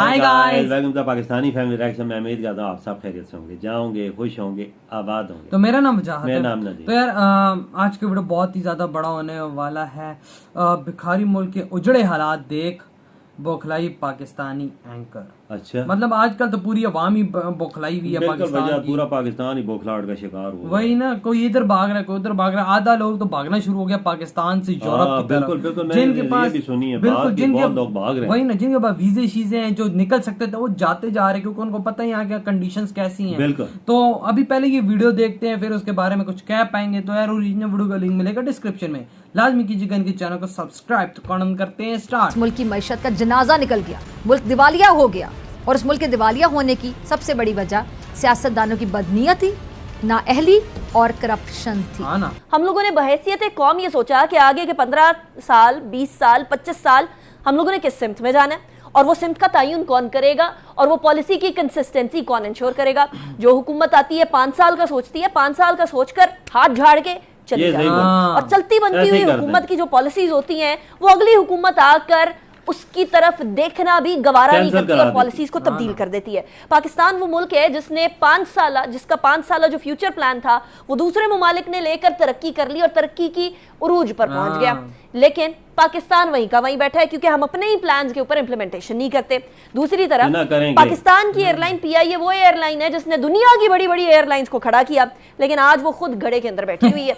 Hi guys, welcome to Pakistani family reaction. मैं उम्मीद करता हूँ आप सब खैरियत से होंगे, जाओगे, खुश होंगे, आबाद होंगे। तो मेरा नाम वजाहत है। मेरा नाम नदीम। तो यार आज का वीडियो बहुत ही ज्यादा बड़ा होने वाला है। भिखारी मुल्क के उजड़े हालात देख बौखलाई पाकिस्तानी एंकर। अच्छा, मतलब आजकल तो पूरी अवाम ही बौखलाई हुई है पाकिस्तान की। पूरा पाकिस्तान ही बौखलाहट का शिकार हुआ। वही ना, कोई इधर भाग रहा है, कोई उधर भाग रहा है। आधा लोग तो भागना शुरू हो गया पाकिस्तान से यूरोप की तरफ। बिल्कुल, जिनके पास भी सुनी है बिल्कुल, जिनके लोग भाग रहे हैं। वही ना, जिनके पास वीजे शीजे हैं, जो निकल सकते थे वो जाते जा रहे हैं, क्योंकि उनको पता है यहाँ क्या कंडीशंस कैसी हैं। बिल्कुल। तो अभी पहले ये वीडियो देखते हैं, फिर उसके बारे में कुछ कह पाएंगे। तो यार ओरिजिनल वीडियो का लिंक मिलेगा डिस्क्रिप्शन में, लाजमी कीजिएगा इनके चैनल को सब्सक्राइब। तो कौन करते हैं स्टार्ट। मुल्क की मईशत का जनाजा निकल गया, मुल्क दिवालिया हो गया। और इस मुल्क के दिवालिया होने की सबसे बड़ी वजह सियासतदानों की बदनीयती, नाअहली और करप्शन थी। हाँ ना। हम लोगों ने बहैसियत कौम ये सोचा कि आगे के 15 साल, 20 साल, 25 साल हम लोगों ने किस सिमत में जाना है, और वो सिमत का तयन कौन करेगा, और वो पॉलिसी की कंसिस्टेंसी कौन इंश्योर करेगा। जो हुकूमत आती है 5 साल का सोचती है, 5 साल का सोचकर हाथ झाड़ के चली जाती है, और चलती बनती हुई हुकूमत की जो पॉलिसीज होती हैं वो अगली हुकूमत आकर उसकी तरफ देखना भी गवारा नहीं करती और पॉलिसीज को तब्दील कर देती है। पाकिस्तान वो मुल्क है जिसका 5 साल जो फ्यूचर प्लान था वो दूसरे ममालिक ने लेकर तरक्की कर ली और तरक्की की उरूज पर पहुंच गया। लेकिन पाकिस्तान वहीं का वहीं बैठा है, क्योंकि हम अपने ही प्लान्स के ऊपर इंप्लीमेंटेशन नहीं करते। दूसरी तरफ पाकिस्तान की एयरलाइन पीआईए वो एयरलाइन है जिसने दुनिया की बड़ी बड़ी एयरलाइंस को खड़ा किया, लेकिन आज वो खुद घड़े के अंदर बैठी हुई है।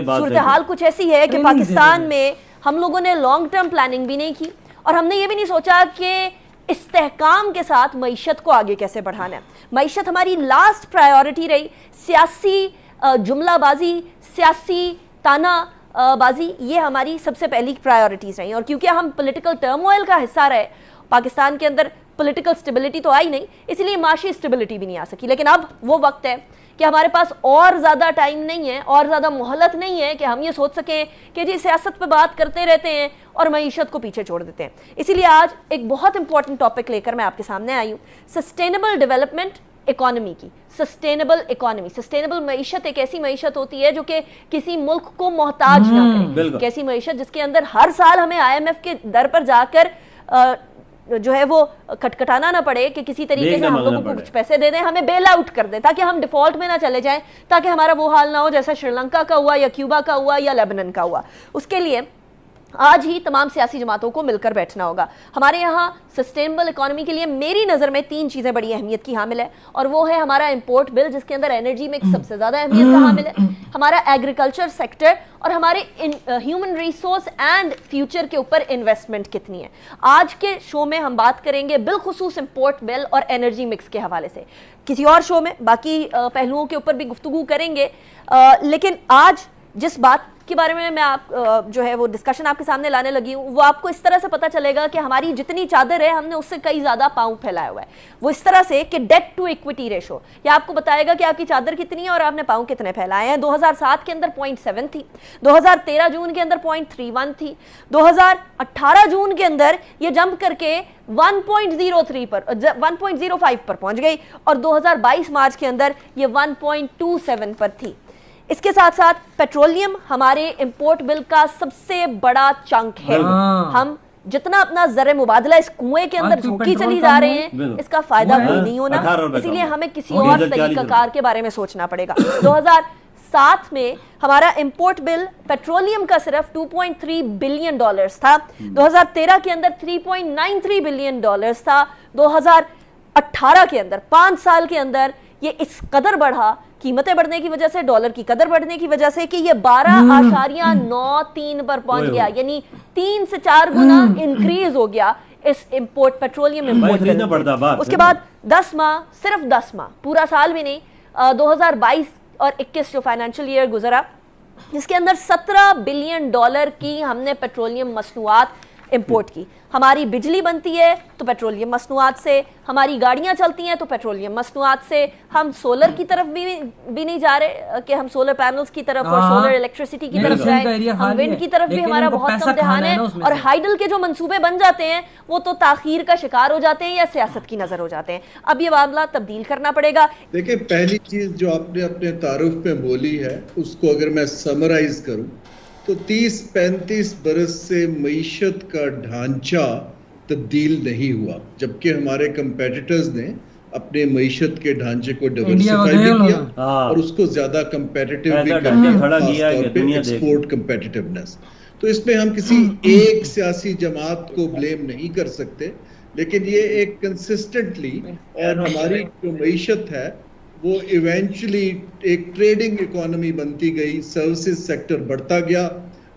सूरत हाल कुछ ऐसी है कि पाकिस्तान में हम लोगों ने लॉन्ग टर्म प्लानिंग भी नहीं की, और हमने ये भी नहीं सोचा कि इस्तेहकाम के साथ मईशत को आगे कैसे बढ़ाना है। मईशत हमारी लास्ट प्रायोरिटी रही। सियासी जुमलाबाजी, सियासी तानाबाजी, ये हमारी सबसे पहली प्रायोरिटीज रही। और क्योंकि हम पॉलिटिकल टर्मोइल का हिस्सा रहे, पाकिस्तान के अंदर पॉलिटिकल स्टेबिलिटी तो आई नहीं, इसलिए माशी स्टेबिलिटी भी नहीं आ सकी। लेकिन अब वो वक्त है कि हमारे पास और ज़्यादा टाइम नहीं है, और ज़्यादा मोहलत नहीं है कि हम ये सोच सकें कि जी सियासत पे बात करते रहते हैं और मईशत को पीछे छोड़ देते हैं। इसीलिए आज एक बहुत इंपॉर्टेंट टॉपिक लेकर मैं आपके सामने आई हूँ, सस्टेनेबल डेवलपमेंट इकोनॉमी की। सस्टेनेबल इकोनॉमी, सस्टेनेबल मईशत एक ऐसी मईशत होती है जो कि किसी मुल्क को मोहताज ना करे। एक ऐसी मईशत जिसके अंदर हर साल हमें IMF के दर पर जाकर जो है वो खटखटाना ना पड़े कि किसी तरीके से हम लोगों को कुछ पैसे दे दें, हमें बेल आउट कर दें, ताकि हम डिफॉल्ट में ना चले जाएं, ताकि हमारा वो हाल ना हो जैसा श्रीलंका का हुआ या क्यूबा का हुआ या लेबनान का हुआ। उसके लिए आज ही तमाम सियासी जमातों को मिलकर बैठना होगा। हमारे यहाँ सस्टेनेबल इकोनॉमी के लिए मेरी नज़र में 3 चीज़ें बड़ी अहमियत की हामिल है, और वो है हमारा इंपोर्ट बिल, जिसके अंदर एनर्जी में सबसे ज़्यादा अहमियत का हामिल है, हमारा एग्रीकल्चर सेक्टर, और हमारे ह्यूमन रिसोर्स एंड फ्यूचर के ऊपर इन्वेस्टमेंट कितनी है। आज के शो में हम बात करेंगे बिलखुसूस इंपोर्ट बिल और एनर्जी मिक्स के हवाले से। किसी और शो में बाकी पहलुओं के ऊपर भी गुफ्तगू करेंगे, लेकिन आज जिस बात के बारे में मैं आप जो है वो डिस्कशन आपके सामने लाने लगी हूँ, वो आपको इस तरह से पता चलेगा कि हमारी जितनी चादर है हमने उससे कई ज़्यादा पाँव फैलाया हुआ है। वो इस तरह से कि डेट टू इक्विटी रेशो, यह आपको बताएगा कि आपकी चादर कितनी है और आपने पाँव कितने फैलाए हैं। 2007 के अंदर 0.7 थी, 2013 जून के अंदर 0.31 थी, 2018 जून के अंदर ये जंप करके 1.03 पर 1.05 पर पहुंच गई, और 2022 मार्च के अंदर ये 1.27 पर थी। इसके साथ साथ पेट्रोलियम हमारे इंपोर्ट बिल का सबसे बड़ा चंक है। हम जितना अपना ज़र मुबादला इस कुएं के अंदर झोंकी चली जा रहे हैं, इसका फायदा कोई नहीं होना, इसीलिए हमें किसी और तरीकाकार के बारे में सोचना पड़ेगा। 2007 में हमारा इंपोर्ट बिल पेट्रोलियम का सिर्फ $2.3 बिलियन था, 2013 के अंदर $3.93 बिलियन था, 2018 के अंदर 5 साल के अंदर ये इस कदर बढ़ा, कीमतें बढ़ने की वजह से, डॉलर की कदर बढ़ने की वजह से, कि ये 12.93 पर पहुंच गया, यानी 3 से 4 गुना इंक्रीज हो गया इस इंपोर्ट पेट्रोलियम इंपोर्ट। उसके बाद 10 माह, सिर्फ 10 माह, पूरा साल भी नहीं, 2022 और 21 जो फाइनेंशियल ईयर गुजरा, जिसके अंदर $17 बिलियन की हमने पेट्रोलियम मसनूआत इंपोर्ट की। हमारी बिजली बनती है तो पेट्रोलियम मसनूआत से, हमारी गाड़ियां चलती हैं तो पेट्रोलियम मसनूआत से। हम सोलर की तरफ भी नहीं जा रहे कि हम सोलर पैनल्स की तरफ और सोलर इलेक्ट्रिसिटी की तरफ जाएं, हम विंड की तरफ भी हमारा बहुत कम ध्यान है, और हाइडल के जो मंसूबे बन जाते हैं वो तो ताखीर का शिकार हो जाते हैं या सियासत की नजर हो जाते हैं। अब ये मामला तब्दील करना पड़ेगा। देखिए, पहली चीज जो आपने अपने तारुफ में बोली है, उसको अगर मैं समराइज करूं तो 30-35 बरस से मईशत का ढांचा तब्दील नहीं हुआ, जबकि हमारे कंपेटिटर्स ने अपने मईशत के ढांचे को इंडिया को डिवर्सिफाई देख लो भी ना। किया हाँ। और उसको ज्यादा कंपेटिटिव भी ऐसा करके डंडा खड़ा किया है खासतौर कि पे दुनिया देख। Export competitiveness. तो इसमें हम किसी एक सियासी जमात को ब्लेम नहीं कर सकते, लेकिन ये एक कंसिस्टेंटली, और हमारी जो मईशत है वो इवेंचुअली एक ट्रेडिंग इकोनॉमी बनती गई, सर्विसेज सेक्टर बढ़ता गया,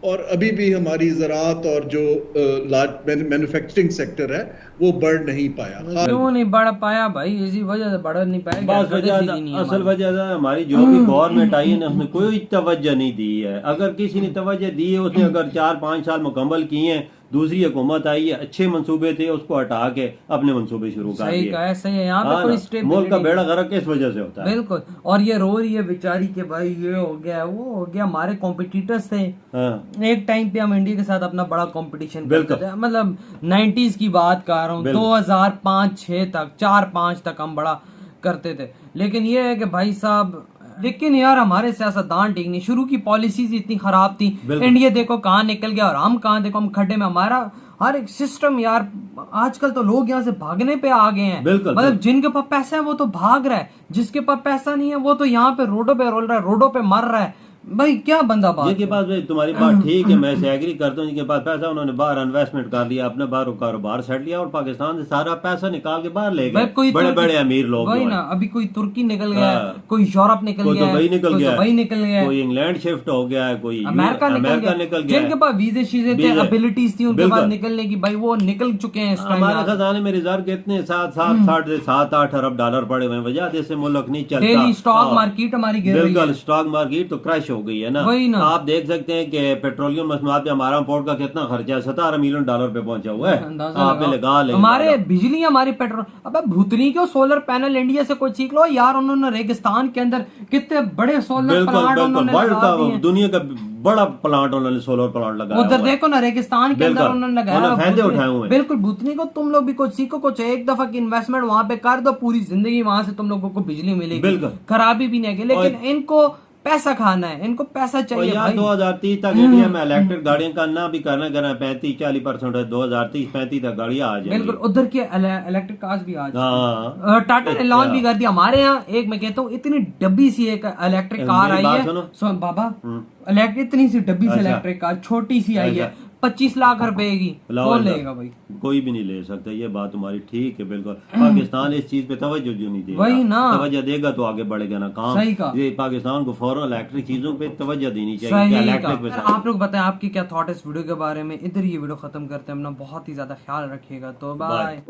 और अभी भी हमारी ज़राअत और जो मैन्युफैक्चरिंग सेक्टर है वो बढ़ नहीं पाया। क्यों नहीं बढ़ पाया भाई? इसी वजह से बढ़ नहीं पाया। बस वजह असल वजह है हमारी जो भी गवर्नमेंट आई है ना, उसने कोई तवज्जो नहीं दी है। अगर किसी ने तवज्जो दी है, उसने अगर 4-5 साल मुकम्मल किए हैं, दूसरी हुकूमत आई है, अच्छे मंसूबे थे, उसको हटा के अपने मंसूबे शुरू कर सही दिए। कहा है, सही है। यहाँ पे कोई स्टेप मुल्क का बेड़ा गर्क किस वजह से होता है? बिल्कुल। और ये रो रही है बेचारी के भाई ये हो गया वो हो गया। हमारे कॉम्पिटिटर्स थे एक टाइम पे, हम इंडिया के साथ अपना बड़ा कंपटीशन करते थे, मतलब 90s की बात कर रहा हूँ, 2005-6 तक, 4-5 तक हम बड़ा करते थे। लेकिन ये है कि भाई साहब, लेकिन यार हमारे सियासतदान ठीक नहीं, शुरू की पॉलिसीज इतनी खराब थी। इंडिया देखो कहाँ निकल गया और हम कहाँ देखो हम खड्डे में। हमारा हर एक सिस्टम यार, आजकल तो लोग यहाँ से भागने पे आ गए हैं। मतलब जिनके पास पैसा है वो तो भाग रहा है, जिसके पास पैसा नहीं है वो तो यहाँ पे रोडों पे रोल रहा है, रोडों पे मर रहा है। भाई क्या बंदा बात जिनके पास, भाई तुम्हारी बात ठीक है, मैं एग्री करता हूँ, जिनके पास पैसा उन्होंने बाहर इन्वेस्टमेंट कर लिया, अपने बाहर कारोबार सेट लिया और पाकिस्तान से सारा पैसा निकाल के बाहर ले गए बड़े बड़े अमीर लोग। वही ना, अभी कोई तुर्की निकल गया, कोई यूरोप निकल गया, कोई दुबई निकल गया, कोई इंग्लैंड शिफ्ट हो गया है, कोई अमेरिका निकल गया। जिनके पास वीजे शीजे थे, एबिलिटीज थी उनके पास निकलने की, भाई वो निकल चुके हैं। हमारे खजाने में रिजर्व कितने 7-8 अरब डॉलर पड़े हुए हैं, वजह से मुल्क नहीं चलता। डेली स्टॉक मार्केट हमारी गिर रही है। स्टॉक मार्केट तो क्रैश हो गई है ना। आप देख सकते हैं कि पेट्रोलियम मसनूआत पे हमारा इंपोर्ट का कितना खर्चा है, $17 मिलियन पे पहुंचा हुआ है। आप लगा ले हमारे बिजली, हमारी पेट्रोल। अबे भूतनी के सोलर पैनल इंडिया से कोई सीख लो यार। उन्होंने रेगिस्तान के अंदर कितने बड़े सोलर प्लांट उन्होंने लगा दिए। दुनिया का बड़ा प्लांट उन्होंने सोलर प्लांट लगाया। उधर देखो ना, रेगिस्तान के अंदर उन्होंने लगाया, फायदे उठाए हुए। बिल्कुल भूतनी को तुम लोग भी कुछ सीखो, कुछ एक दफा की इन्वेस्टमेंट वहां पे कर दो, पूरी जिंदगी वहां से तुम लोगों को बिजली मिलेगी, खराबी भी नहीं है। लेकिन इनको पैसा खाना है, इनको पैसा चाहिए भाई। 2030 तक इंडिया में इलेक्ट्रिक गाड़ियां करना भी करना 35-40% है, 2030-35 तक गाड़ियां आ जाएंगी। बिल्कुल, उधर की इलेक्ट्रिक कार्स भी आ जाएंगी। टाटा ने लॉन्च भी कर दिया। हमारे यहाँ एक, मैं कहता हूँ, इतनी डब्बी सी एक इलेक्ट्रिक कार आई है बाबा, इतनी सी डब्बी सी इलेक्ट्रिक कार छोटी सी आई है, 25 लाख रुपए की। कौन लेगा भाई? कोई भी नहीं ले सकता। ये बात तुम्हारी ठीक है बिल्कुल। पाकिस्तान इस चीज पे तवज्जो जो नहीं देगा, वही ना, तवज्जो देगा तो आगे बढ़ेगा ना काम। सही कहा। ये पाकिस्तान को फौरन इलेक्ट्रिक चीजों पे तवज्जो देनी चाहिए। आप लोग बताएं आपकी क्या थॉट है इस वीडियो के बारे में। इधर ये वीडियो खत्म करते हैं, अपना बहुत ही ज्यादा ख्याल रखिएगा। तो बाय।